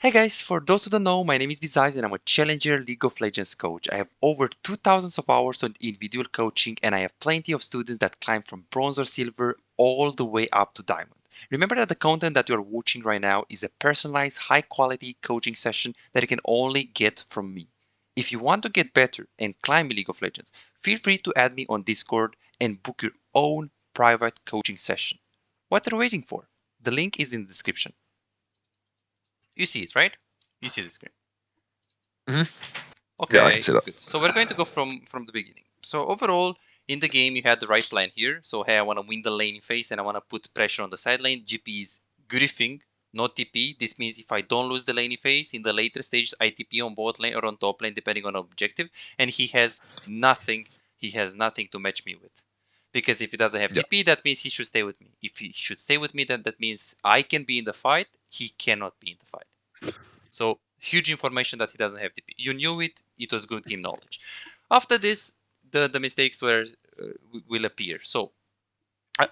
Hey guys, for those who don't know, my name is Bizyze and I'm a Challenger League of Legends coach. I have over 2,000 of hours on individual coaching and I have plenty of students that climb from bronze or silver all the way up to diamond. Remember that the content that you're watching right now is a personalized, high quality coaching session that you can only get from me. If you want to get better and climb League of Legends, feel free to add me on Discord and book your own private coaching session. What are you waiting for? The link is in the description. You see it, right? You see the screen. Okay, Yeah, I can see that. good. So we're going to go from the beginning. So overall, in the game, you had the right plan here. So hey, I want to win the laning phase and I want to put pressure on the side lane. GP is griefing, not TP. This means if I don't lose the laning phase in the later stages, I TP on bot lane or on top lane, depending on objective. And he has nothing. He has nothing to match me with. Because if he doesn't have Yeah. TP, that means he should stay with me. If he should stay with me, then that means I can be in the fight. He cannot be in the fight. So huge information that he doesn't have TP. You knew it. It was good game knowledge. After this, the mistakes will appear. So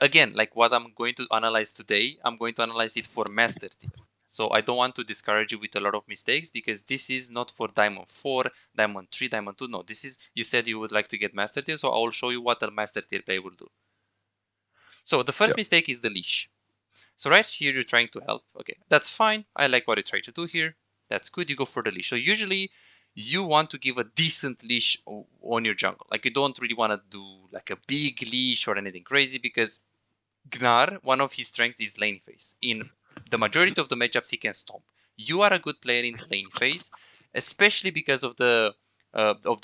again, like what I'm going to analyze today, I'm going to analyze it for master tier. So I don't want to discourage you with a lot of mistakes because this is not for Diamond 4, Diamond 3, Diamond 2. No, this is, you said you would like to get master tier, so I will show you what a master tier player will do. So the first mistake is the leash. So right here, you're trying to help. Okay, that's fine. I like what you try to do here. That's good. You go for the leash. So usually you want to give a decent leash on your jungle. Like you don't really want to do like a big leash or anything crazy because Gnar, one of his strengths is lane phase. In the majority of the matchups, he can stomp. You are a good player in the lane phase, especially because of the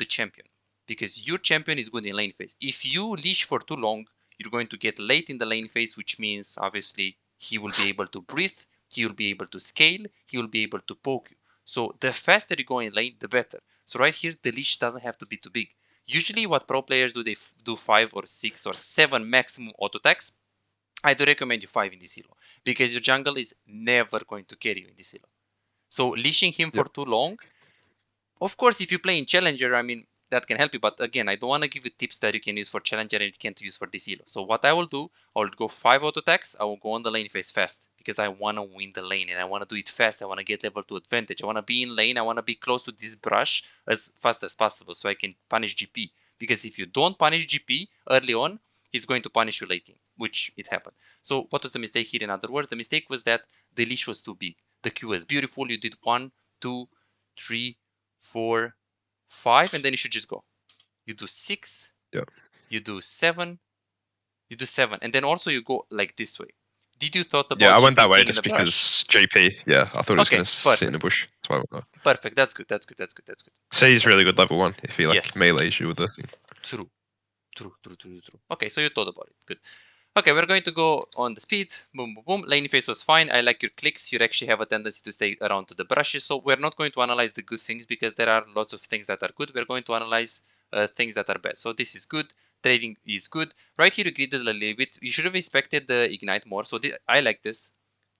champion. Because your champion is good in lane phase. If you leash for too long, you're going to get late in the lane phase, which means obviously he will be able to breathe, he will be able to scale, he will be able to poke you. So the faster you go in lane, the better. So right here, the leash doesn't have to be too big. Usually what pro players do, they do 5 or 6 or 7 maximum auto attacks. I do recommend you 5 in this elo because your jungle is never going to carry you in this elo. So leashing him for too long, of course, if you play in Challenger, I mean, that can help you. But again, I don't want to give you tips that you can use for Challenger and you can't use for this elo. So what I will do, I will go 5 auto attacks. I will go on the lane phase fast because I want to win the lane and I want to do it fast. I want to get level 2 advantage. I want to be in lane. I want to be close to this brush as fast as possible so I can punish GP. Because if you don't punish GP early on, he's going to punish you late game, which it happened. So what was the mistake here? In other words, the mistake was that the leash was too big. The Q was beautiful. You did 1, 2, 3, 4, 5, and then you should just go. You do 6, you do 7, you do 7, and then also you go like this way. Did you thought about I went GP that way staying just in the brush? because JP. Yeah, I thought he was Okay, going to sit in the bush. That's why I went there. Perfect. That's good. That's good. That's good. That's good. Say he's really good level 1 if he like Yes. melees you with the thing. True. True. True. True. True. Okay, so you thought about it. Good. Okay, we're going to go on the speed. Boom, boom, boom. Lane phase was fine. I like your clicks. You actually have a tendency to stay around to the brushes. So we're not going to analyze the good things because there are lots of things that are good. We're going to analyze things that are bad. So this is good. Trading is good. Right here, you greeted a little bit. You should have expected the ignite more. So I like this.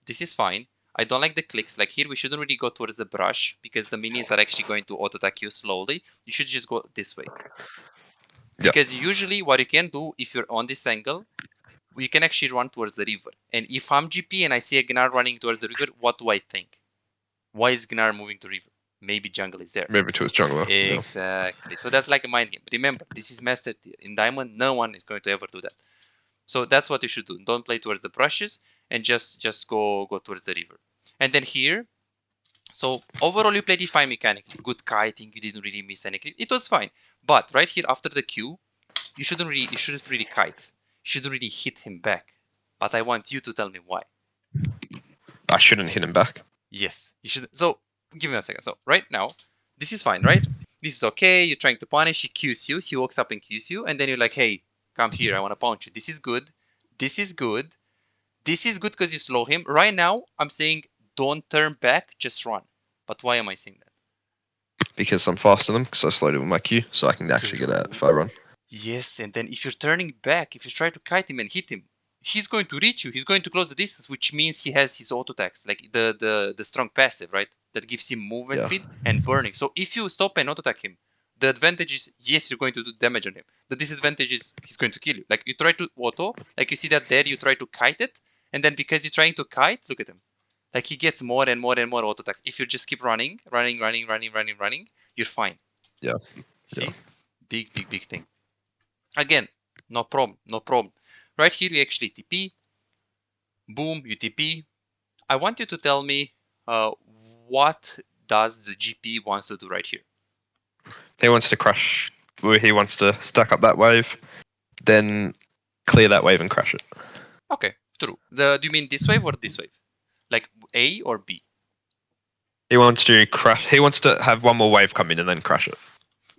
This is fine. I don't like the clicks. Like here, we shouldn't really go towards the brush because the minions are actually going to auto-attack you slowly. You should just go this way. Because usually what you can do if you're on this angle, you can actually run towards the river. And if I'm GP and I see a Gnar running towards the river, what do I think? Why is Gnar moving to river? Maybe jungle is there. Maybe to his jungler. Exactly. So that's like a mind game. Remember, this is master tier. In Diamond, no one is going to ever do that. So that's what you should do. Don't play towards the brushes and just go towards the river. And then here, so overall you played it fine mechanically. Good kiting, you didn't really miss any clip. It was fine. But right here after the Q, you shouldn't really kite. You shouldn't really hit him back. But I want you to tell me why. I shouldn't hit him back. Yes, you should. So give me a second. So right now, this is fine, right? This is okay. You're trying to punish. He Qs you. He walks up and Qs you, and then you're like, "Hey, come here. I want to punch you." This is good. This is good. This is good because you slow him. Right now, I'm saying don't turn back. Just run. But why am I saying that? Because I'm faster than them, because I slowed it with my Q, so I can actually get out if I run. Yes, and then if you're turning back, if you try to kite him and hit him, he's going to reach you. He's going to close the distance, which means he has his auto attacks, like the strong passive, right? That gives him movement speed and burning. So if you stop and auto attack him, the advantage is yes, you're going to do damage on him. The disadvantage is he's going to kill you. Like you try to auto, like you see that there, you try to kite it, and then because you're trying to kite, look at him. Like he gets more and more and more auto attacks. If you just keep running, you're fine. Yeah. See? Yeah. Big thing. Again, no problem. Right here you actually TP. Boom, you TP. I want you to tell me what does the GP wants to do right here. He wants to crush. He wants to stack up that wave, then clear that wave and crash it. Okay, true. Do you mean this wave or this wave? Like A or B? He wants to crash. He wants to have one more wave come in and then crash it.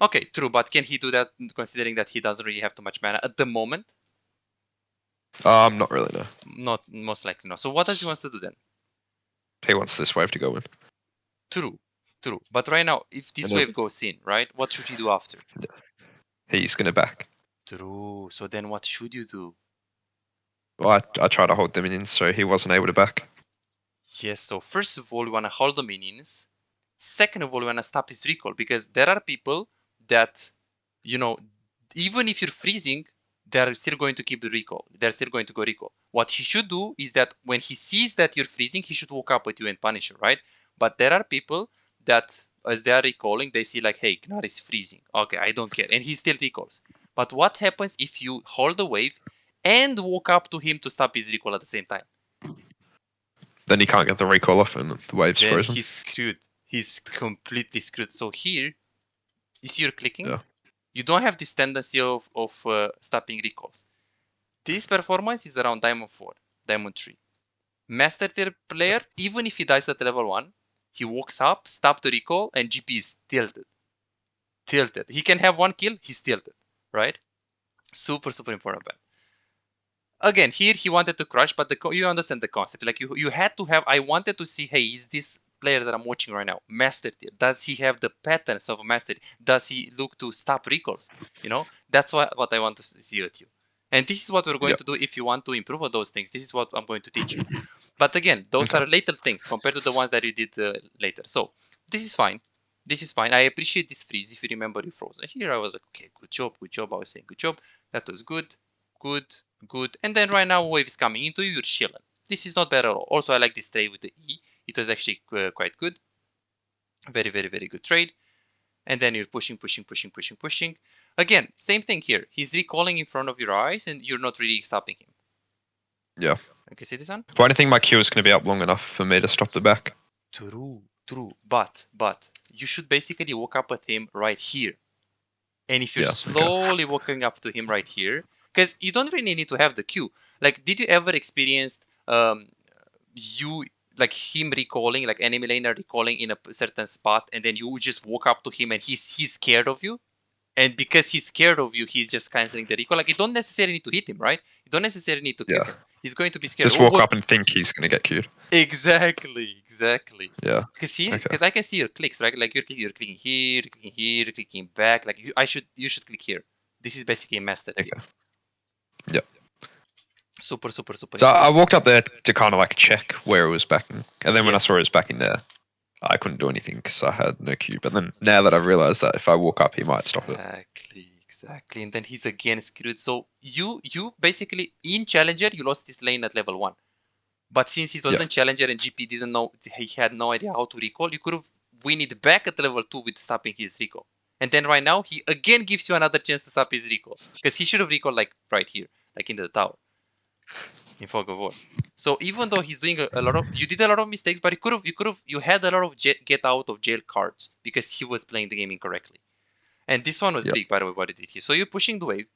Okay, true. But can he do that considering that he doesn't really have too much mana at the moment? Not really, no. Not most likely, no. So what does he wants to do then? He wants this wave to go in. True. But right now, if this wave goes in, right, what should he do after? Yeah. He's gonna back. True. So then what should you do? Well, I tried to hold the minions, so he wasn't able to back. Yes, so first of all, you want to hold the minions. Second of all, you want to stop his recall, because there are people that, you know, even if you're freezing, they're still going to keep the recall. They're still going to go recall. What he should do is that when he sees that you're freezing, he should walk up with you and punish you, right? But there are people that, as they are recalling, they see like, hey, Gnar is freezing. Okay, I don't care. And he still recalls. But what happens if you hold the wave and walk up to him to stop his recall at the same time? Then he can't get the recall off and the wave's Then frozen. he's screwed. He's completely screwed. So here, you see you're clicking. Yeah. You don't have this tendency of stopping recalls. This performance is around Diamond 4, Diamond 3. Master tier player, even if he dies at level 1, he walks up, stops the recall, and GP is tilted. He can have one kill, he's tilted, right? Super important, man. Again, here he wanted to crush, but you understand the concept. Like you had to have. I wanted to see, hey, is this player that I'm watching right now master tier? Does he have the patterns of a master? Does he look to stop recalls? You know, that's what I want to see with you. And this is what we're going to do if you want to improve on those things. This is what I'm going to teach you. But again, those are later things compared to the ones that you did later. So this is fine. I appreciate this freeze. If you remember, you froze. And here I was like, okay, good job. I was saying, good job. That was good. And then right now wave is coming into you, you're chilling. This is not bad at all. Also, I like this trade with the E. It was actually quite good. Very good trade. And then you're pushing. Again, same thing here. He's recalling in front of your eyes and you're not really stopping him. Yeah. Okay, Citizen? But I don't think my Q is going to be up long enough for me to stop the back. True. But you should basically walk up with him right here. And if you're slowly walking up to him right here, because you don't really need to have the Q. Like, did you ever experience you like him recalling, like enemy laner recalling in a certain spot, and then you just walk up to him and he's scared of you, and because he's scared of you, he's just canceling the recall. Like, you don't necessarily need to hit him, right? You don't necessarily need to kill him. He's going to be scared. Just walk up and think he's going to get queued. Exactly. Yeah. Because I can see your clicks, right? Like you're clicking here, clicking back. Like you should click here. This is basically a master tier. Yeah. Super. So I walked up there to kind of like check where it was backing, and then when I saw it was backing there, I couldn't do anything because I had no Q. But then now that I've realized that if I walk up, he might stop it. Exactly. And then he's again screwed. So you basically in Challanger you lost this lane at level 1. But since it wasn't Challanger and GP didn't know, he had no idea how to recall, you could have win it back at level 2 with stopping his recall. And then right now, he again gives you another chance to stop his recall. Because he should have recalled like right here, like in the tower. In Fog of War. So even though he's doing a lot of, you did a lot of mistakes, but you had a lot of get out of jail cards because he was playing the game incorrectly. And this one was big, by the way, what he did here. So you're pushing the wave.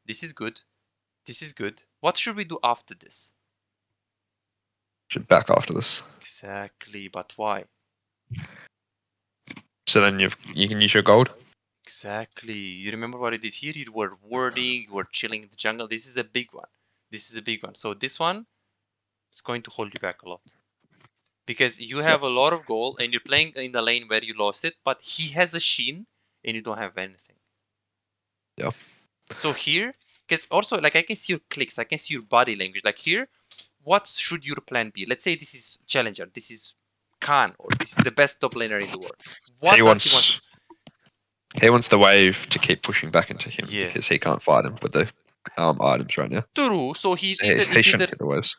This is good. What should we do after this? Should back after this. Exactly, but why? So then you can use your gold. Exactly. You remember what I did here? You were warding, you were chilling in the jungle. This is a big one. So this one is going to hold you back a lot. Because you have a lot of gold and you're playing in the lane where you lost it, but he has a sheen and you don't have anything. Yeah. So here, because also like I can see your clicks, I can see your body language. Like here, what should your plan be? Let's say this is Challanger, this is Khan, or this is the best top laner in the world. What does he want? He wants the wave to keep pushing back into him because he can't fight him with the items right now. True. So he shouldn't hit the waves.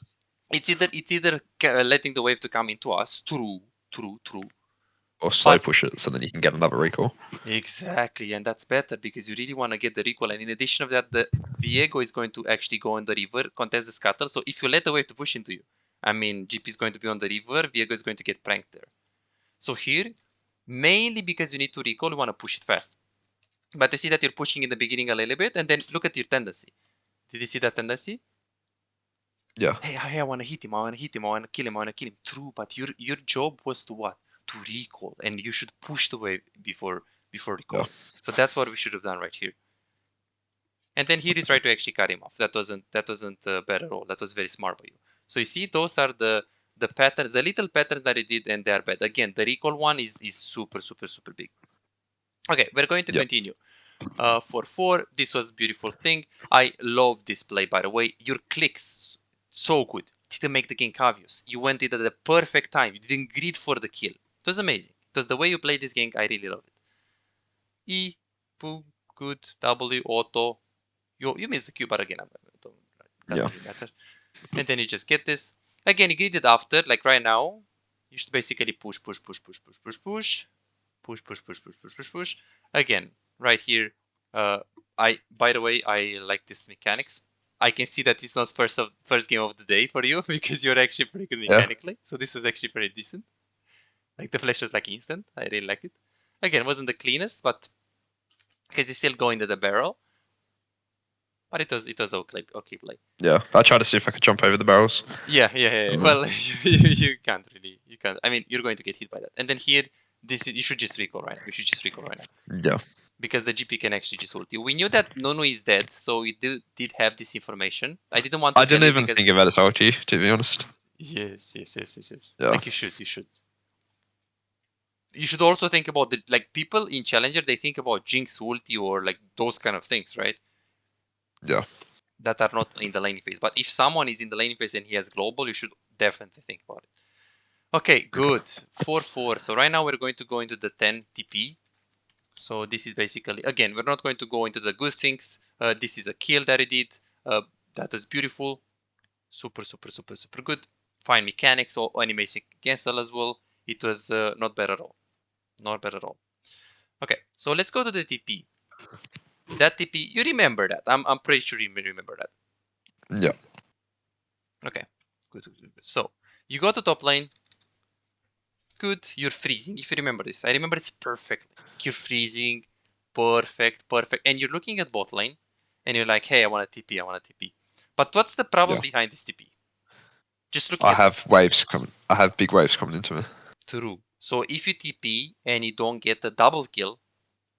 It's either letting the wave to come into us, true, Or slow but push it so then you can get another recall. exactly, and that's better because you really want to get the recall. And in addition of that, the Viego is going to actually go on the river, contest the scuttle. So if you let the wave to push into you, I mean, GP is going to be on the river, Viego is going to get pranked there. So here, mainly because you need to recall, you want to push it fast. But you see that you're pushing in the beginning a little bit, and then look at your tendency. Did you see that tendency? Yeah. Hey, I want to hit him, I want to hit him, I want to kill him, I want to kill him. True, but your job was to what? To recall, and you should push the wave before recall. Yeah. So that's what we should have done right here. And then here you try to actually cut him off. That wasn't bad at all. That was very smart by you. So you see, those are the patterns, the little patterns that he did, and they are bad. Again, the recall one is super big. Okay, we're going to continue. 4-4, this was beautiful thing. I love this play, by the way. Your clicks, so good. Didn't make the game obvious. You went it at the perfect time. You didn't greed for the kill. It was amazing. It was the way you played this game. I really love it. E, boom, good, W, auto. You missed the Q, but again, doesn't really matter. And then you just get this. Again, you greed it after, like right now. You should basically push. Again, right here, by the way, I like this mechanics. I can see that it's not first game of the day for you because you're actually pretty good mechanically. So this is actually pretty decent. Like the flash was like instant. I really liked it. Again, it wasn't the cleanest, but because you still go into the barrel. But it was okay play. Yeah, I tried to see if I could jump over the barrels. Yeah. Well, you can't really. You can't. I mean, you're going to get hit by that. And then here, you should just recall right now. You should just recall right now. Yeah. Because the GP can actually just ult you. We knew that Nunu is dead, so we did have this information. I didn't want to I didn't even because... think about his ulti, to be honest. Yes. Yeah. Like you should. You should also think about the people in Challenger. They think about Jinx ulti or like those kind of things, right? Yeah. That are not in the laning phase. But if someone is in the laning phase and he has global, you should definitely think about it. Okay, good. 4-4. So right now we're going to go into the 10 TP. So this is basically, again, we're not going to go into the good things. This is a kill that he did. That was beautiful. Super good. Fine mechanics or animation cancel as well. It was not bad at all. Not bad at all. Okay, so let's go to the TP. That TP, you remember that. I'm pretty sure you remember that. Yeah. Okay, good. So you go to top lane. Good, you're freezing. If you remember this, I remember this perfectly. You're freezing, perfect, and you're looking at bot lane, and you're like, "Hey, I want a TP, But what's the problem behind this TP? Just look. I have waves coming. I have big waves coming into me. True. So if you TP and you don't get a double kill,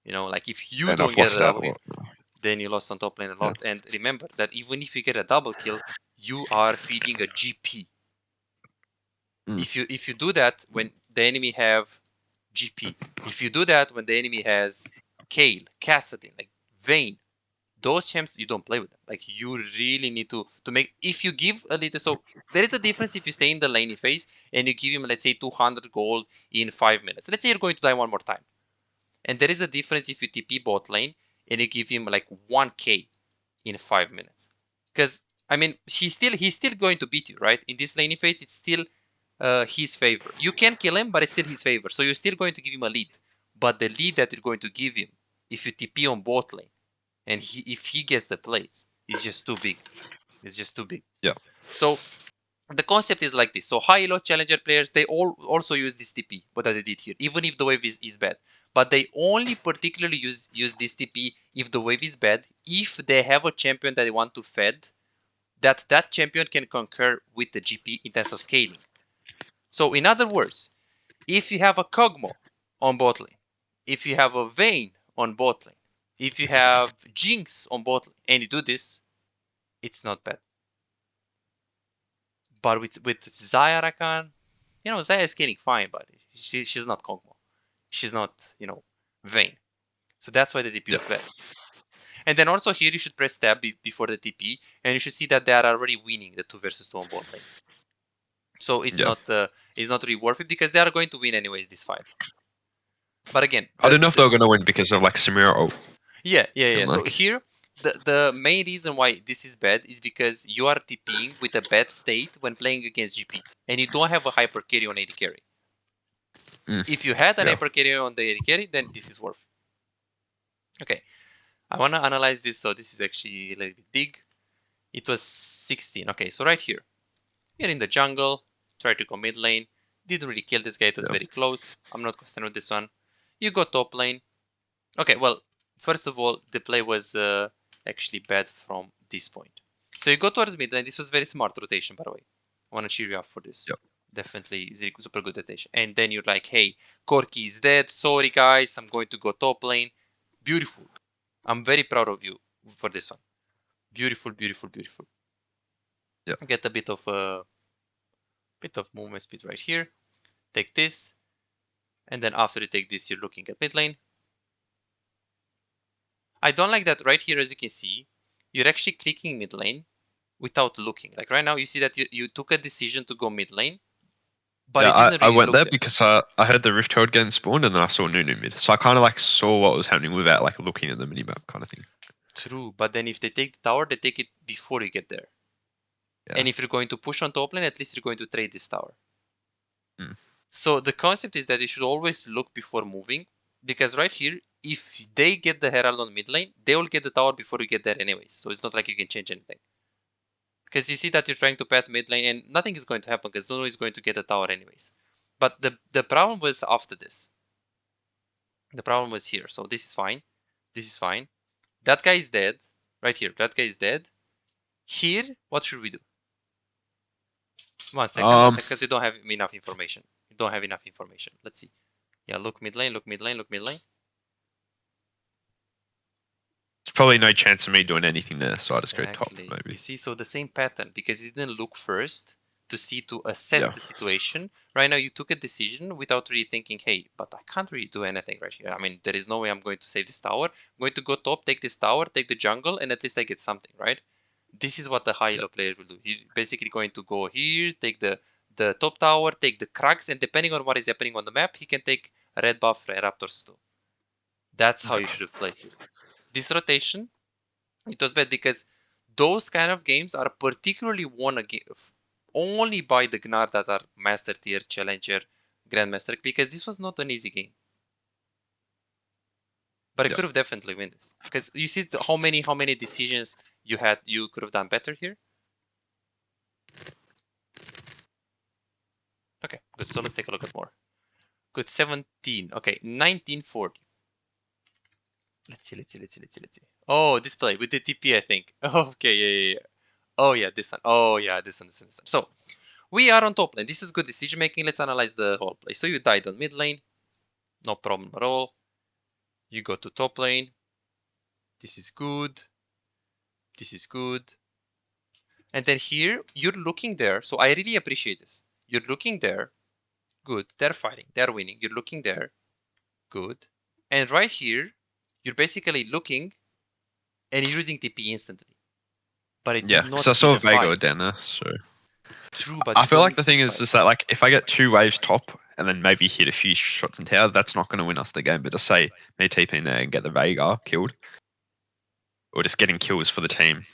like if you and don't I've get lost a double out a kill, lot. then you lost on top lane a lot. And remember that even if you get a double kill, you are feeding a GP. If you do that when the enemy have GP, if you do that when the enemy has Kale, Cassadin, like Vayne, those champs you don't play with them. Like you really need to make. If you give a little, so there is a difference if you stay in the laning phase and you give him, let's say, 200 gold in 5 minutes. Let's say you're going to die one more time, and there is a difference if you TP bot lane and you give him like 1k in 5 minutes. Because I mean, he's still going to beat you, right? In this laning phase, it's still his favor. You can kill him, but it's still his favor. So you're still going to give him a lead. But the lead that you're going to give him, if you TP on bot lane, and if he gets the plays, is just too big. It's just too big. Yeah. So the concept is like this. So high elo challenger players, they all also use this TP, what they did here, even if the wave is bad. But they only particularly use this TP if the wave is bad, if they have a champion that they want to fed, that champion can concur with the GP in terms of scaling. So in other words, if you have a Kog'Maw on bot lane, if you have a Vayne on bot lane, if you have Jinx on bot lane, and you do this, it's not bad. But with Xayah Rakan, Xayah is scaling fine, but she's not Kog'Maw. She's not, Vayne. So that's why the TP is bad. And then also here you should press tab before the TP, and you should see that they are already winning the 2 versus 2 on bot lane. So it's not really worth it because they are going to win anyways this fight. But again, I don't know if they're going to win because of like Samira ult. Yeah. So here, the main reason why this is bad is because you are TPing with a bad state when playing against GP, and you don't have a hyper carry on AD carry. If you had an hyper carry on the AD carry, then this is worth. Okay, I want to analyze this. So this is actually a little bit big. It was 16. Okay, so right here, you're in the jungle, try to go mid lane. Didn't really kill this guy. It was very close. I'm not concerned with this one. You go top lane. Okay, well, first of all, the play was actually bad from this point. So you go towards mid lane. This was very smart rotation, by the way. I want to cheer you up for this. Definitely super good rotation. And then you're like, hey, Corki is dead. Sorry, guys. I'm going to go top lane. Beautiful. I'm very proud of you for this one. Beautiful, beautiful, beautiful. Get a bit of movement speed right here. Take this. And then after you take this, you're looking at mid lane. I don't like that right here, as you can see, you're actually clicking mid lane without looking. Like right now, you see that you took a decision to go mid lane, but I went there because I heard the Rift Herald getting spawned, and then I saw Nunu mid. So I kind of like saw what was happening without like looking at the minimap kind of thing. True, but then if they take the tower, they take it before you get there. And if you're going to push on top lane, at least you're going to trade this tower. So the concept is that you should always look before moving, because right here, if they get the Herald on mid lane, they will get the tower before you get there anyways. So it's not like you can change anything. Because you see that you're trying to path mid lane and nothing is going to happen because Nunu is going to get the tower anyways. But the problem was after this. The problem was here. So this is fine. This is fine. That guy is dead. Right here. That guy is dead. Here, what should we do? 1 second. Because you don't have enough information. You don't have enough information. Let's see. Yeah, look mid lane, look mid lane, look mid lane. There's probably no chance of me doing anything there, so I just go top maybe. You see, so the same pattern, because you didn't look first to assess the situation. Right now, you took a decision without really thinking, hey, but I can't really do anything right here. I mean, there is no way I'm going to save this tower. I'm going to go top, take this tower, take the jungle, and at least I get something, right? This is what the high elo player will do. He's basically going to go here, take the top tower, take the cracks, and depending on what is happening on the map, he can take red buff Raptors too. That's how you should have played here. This rotation, it was bad because those kind of games are particularly won only by the Gnar that are Master Tier, Challenger, Grandmaster, because this was not an easy game. But I could have definitely won this. Because you see how many decisions you could have done better here. Okay, good. So let's take a look at more. Good, 17. Okay, 1940. Let's see. Oh, this play with the TP, I think. Okay, yeah. Oh yeah, this one. Oh yeah, this one. So we are on top lane. This is good decision making. Let's analyze the whole play. So you died on mid lane. No problem at all. You go to top lane. This is good. This is good. And then here, you're looking there. So I really appreciate this. You're looking there. Good. They're fighting. They're winning. You're looking there. Good. And right here, you're basically looking and you're using TP instantly. But it did not so I saw the Vega fight. down there, so True, but I feel like the thing is that like if I get 2 waves top and then maybe hit a few shots in tower, that's not going to win us the game. But to say me TPing there and get the Vega killed, or just getting kills for the team,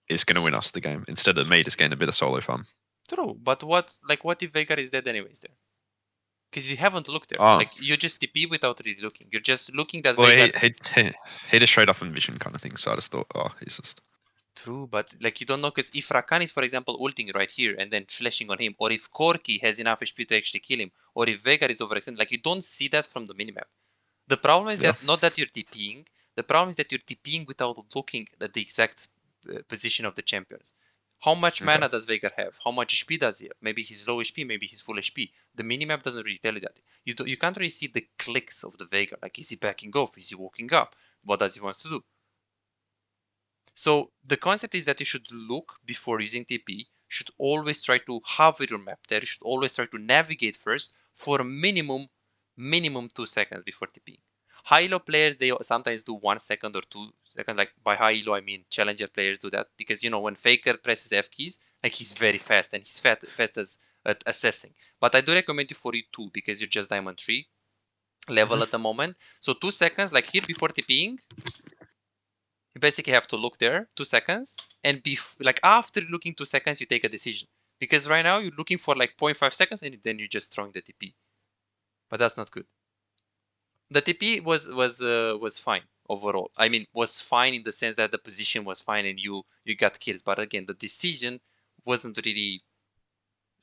is going to win us the game instead of me just getting a bit of solo fun. True, but what if Vega is dead anyways there? Because you haven't looked there. Like you just TP without really looking. You're just looking that Vega. He just straight off in vision kind of thing. So I just thought, he's just. True, but like you don't know, because if Rakan is, for example, ulting right here and then flashing on him, or if Corki has enough HP to actually kill him, or if Vega is overextended, like you don't see that from the minimap. The problem is that not that you're TPing, the problem is that you're TPing without looking at the exact position of the champions. How much mana does Vega have? How much HP does he have? Maybe he's low HP, maybe he's full HP. The minimap doesn't really tell you that. You can't really see the clicks of the Vega. Like, is he backing off? Is he walking up? What does he want to do? So the concept is that you should look before using TP, should always try to hover your map there, you should always try to navigate first for a minimum 2 seconds before TP. High elo players, they sometimes do 1 second or 2 seconds. Like by high elo, I mean Challenger players do that because, you know, when Faker presses F keys, like he's very fast and he's fast at assessing. But I do recommend you for you 2 because you're just Diamond 3 level at the moment. So 2 seconds, like here before TPing, You basically have to look there 2 seconds, and like after looking 2 seconds, you take a decision. Because right now you're looking for like 0.5 seconds, and then you're just throwing the TP. But that's not good. The TP was fine overall. I mean, was fine in the sense that the position was fine and you got kills. But again, the decision wasn't really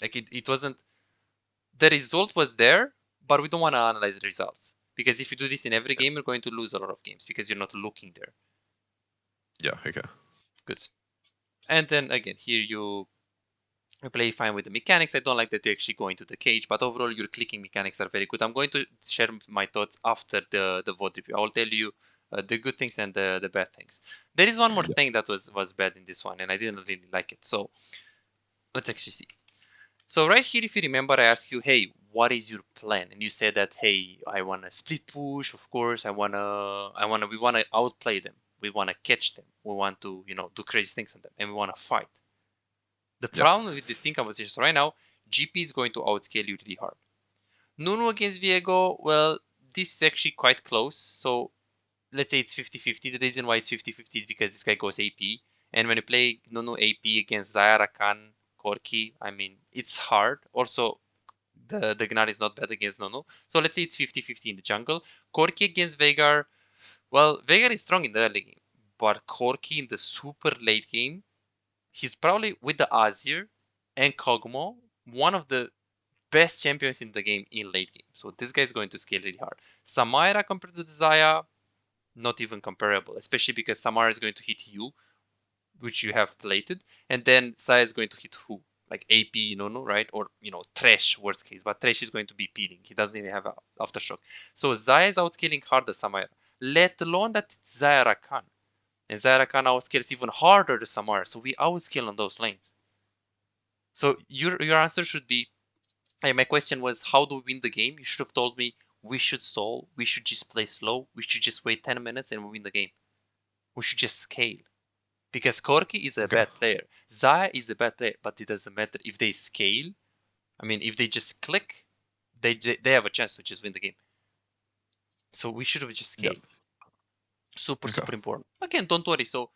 like it wasn't. The result was there, but we don't want to analyze the results because if you do this in every game, you're going to lose a lot of games because you're not looking there. Yeah. Okay. Good. And then again, here you play fine with the mechanics. I don't like that you actually go into the cage, but overall your clicking mechanics are very good. I'm going to share my thoughts after the VOD review. I will tell you the good things and the bad things. There is one more thing that was bad in this one, and I didn't really like it. So let's actually see. So right here, if you remember, I asked you, hey, what is your plan? And you said that, hey, I want to split push, of course. We want to outplay them. We want to catch them. We want to, do crazy things on them, and we want to fight. The problem with this team compositions right now, GP is going to outscale you really hard. Nunu against Viego, well, this is actually quite close. So let's say it's 50-50. The reason why it's 50-50 is because this guy goes AP. And when you play Nunu AP against Zaya, Rakan, Corki, I mean, it's hard. Also, the Gnar is not bad against Nunu. So let's say it's 50-50 in the jungle. Corki against Veigar, well, Veigar is strong in the early game. But Corki in the super late game, he's probably, with the Azir and Kog'Maw, one of the best champions in the game in late game. So this guy is going to scale really hard. Samira compared to Zaya, not even comparable, especially because Samara is going to hit you, which you have plated, and then Zaya is going to hit who? Like AP, no, right? Or, Thresh, worst case. But Thresh is going to be peeling. He doesn't even have Aftershock. So Zaya is outscaling hard the Samira, let alone that it's Zaya Rakan. And Zaya Rakan outscales even harder the Samara. So we outscale on those lanes. So your answer should be, hey, my question was, how do we win the game? You should have told me we should stall, we should just play slow, we should just wait 10 minutes and we win the game. We should just scale. Because Corki is a bad player. Zaya is a bad player, but it doesn't matter. If they scale, I mean, if they just click, they have a chance to just win the game. So we should have just scaled. Super important. Again, don't worry. So